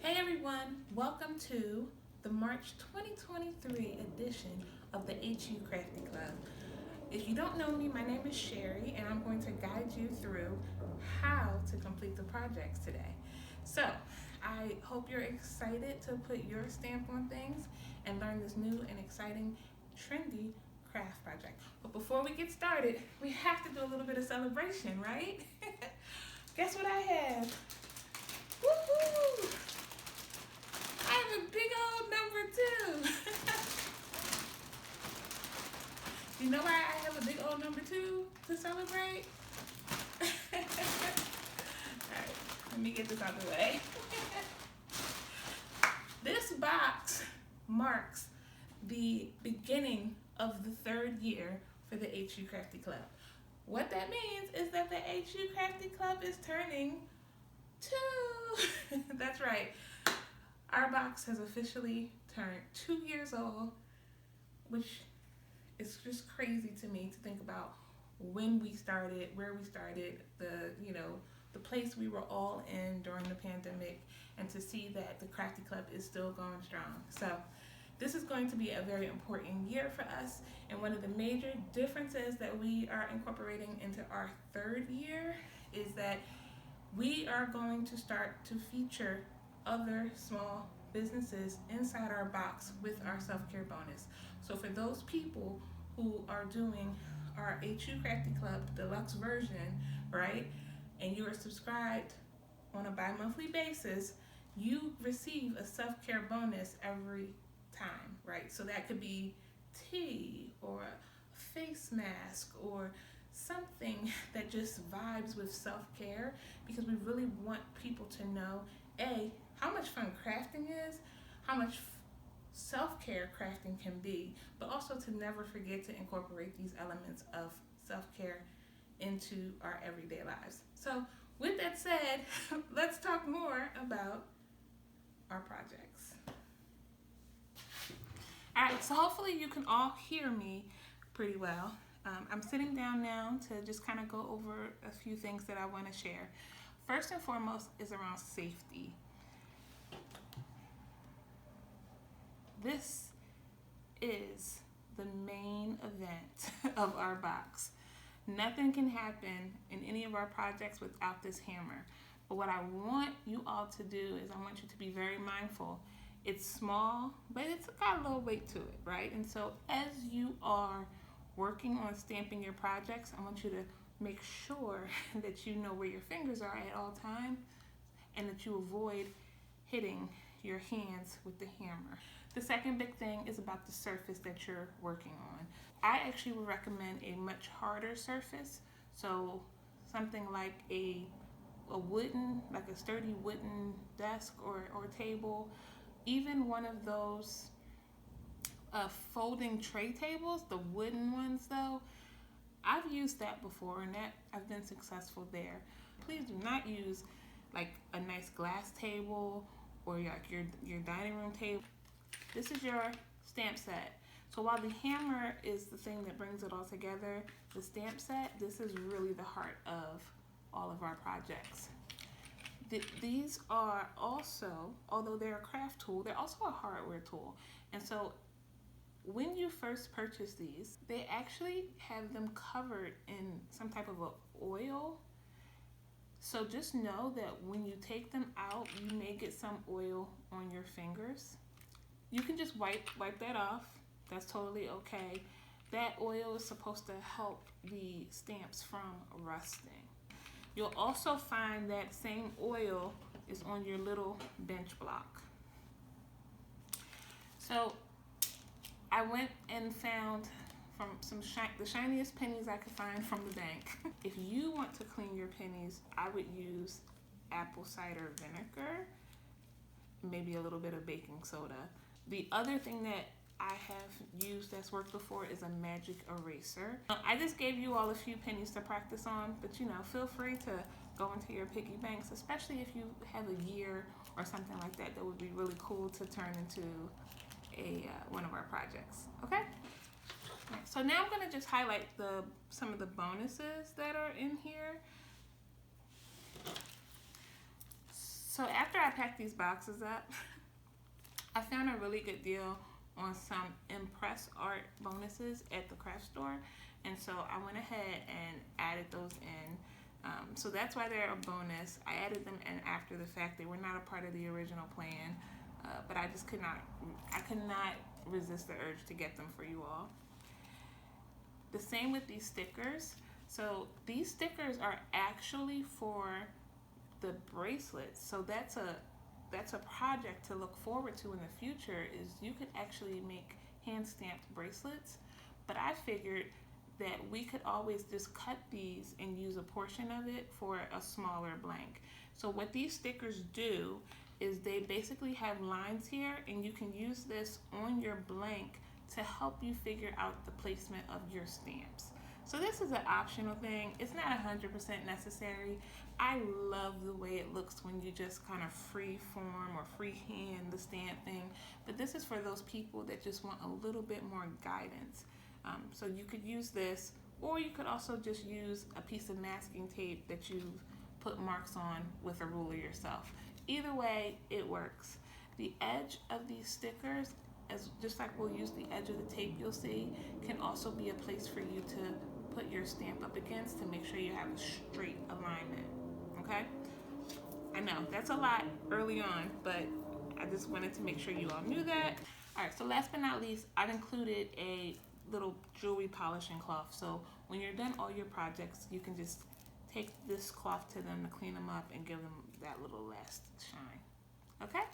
Hey everyone, welcome to the March 2023 edition of the HU Crafty Club. If you don't know me, my name is Sherry and I'm going to guide you through how to complete the projects today. So, I hope you're excited to put your stamp on things and learn this new and exciting, trendy craft project. But before we get started, we have to do a little bit of celebration, right? Guess what I have? Woohoo! I have a big old number 2. You know why I have a big old number 2 to celebrate? Alright, let me get this out of the way. This box marks the beginning of the 3rd year for the HU Crafty Club. What that means is that the HU Crafty Club is turning 2. That's right. Our box has officially turned 2 years old, which is just crazy to me to think about when we started, where we started, the place we were all in during the pandemic, and to see that the Crafty Club is still going strong. So this is going to be a very important year for us, and one of the major differences that we are incorporating into our 3rd year is that we are going to start to feature other small businesses inside our box with our self-care bonus. So for those people who are doing our HU Crafty Club deluxe version, right, and you are subscribed on a bi-monthly basis, you receive a self-care bonus every time, right? So that could be tea or a face mask or something that just vibes with self-care, because we really want people to know how much fun crafting is, how much self-care crafting can be, but also to never forget to incorporate these elements of self-care into our everyday lives. So with that said, let's talk more about our projects. Alright, so hopefully you can all hear me pretty well. I'm sitting down now to just kind of go over a few things that I want to share. First and foremost is around safety. This is the main event of our box. Nothing can happen in any of our projects without this hammer. But what I want you all to do is I want you to be very mindful. It's small, but it's got a little weight to it, right? And so as you are working on stamping your projects, I want you to make sure that you know where your fingers are at all times and that you avoid hitting your hands with the hammer. The second big thing is about the surface that you're working on. I actually would recommend a much harder surface, so something like a sturdy wooden desk or table, even one of those folding tray tables, the wooden ones though. I've used that before and I've been successful there. Please do not use like a nice glass table or your dining room table. This is your stamp set. So while the hammer is the thing that brings it all together, the stamp set, this is really the heart of all of our projects. These are also, although they're a craft tool, they're also a hardware tool. And so when you first purchase these, they actually have them covered in some type of oil. So just know that when you take them out, you may get some oil on your fingers. You can just wipe that off. That's totally okay. That oil is supposed to help the stamps from rusting. You'll also find that same oil is on your little bench block. So I went and found from the shiniest pennies I could find from the bank. If you want to clean your pennies, I would use apple cider vinegar, maybe a little bit of baking soda. The other thing that I have used that's worked before is a magic eraser. I just gave you all a few pennies to practice on, but feel free to go into your piggy banks, especially if you have a year or something like that. That would be really cool to turn into one of our projects. Okay? Right, so now I'm going to just highlight some of the bonuses that are in here. So after I packed these boxes up, I found a really good deal on some Impress Art bonuses at the craft store, and so I went ahead and added those in. So that's why they're a bonus. I added them in after the fact. They were not a part of the original plan, but I just could not resist the urge to get them for you all. The same with these stickers. So these stickers are actually for the bracelets. So that's a project to look forward to in the future, is you could actually make hand stamped bracelets. But I figured that we could always just cut these and use a portion of it for a smaller blank. So what these stickers do is they basically have lines here, and you can use this on your blank to help you figure out the placement of your stamps. So this is an optional thing. It's not 100% necessary. I love the way it looks when you just kind of free form or freehand the stamp thing, but this is for those people that just want a little bit more guidance. So you could use this, or you could also just use a piece of masking tape that you've put marks on with a ruler yourself. Either way, it works. The edge of these stickers, just like we'll use the edge of the tape you'll see, can also be a place for you to put your stamp up against to make sure you have a straight alignment, okay? I know, that's a lot early on, but I just wanted to make sure you all knew that. All right, so last but not least, I've included a little jewelry polishing cloth. So when you're done all your projects, you can just take this cloth to them to clean them up and give them that little last shine, okay?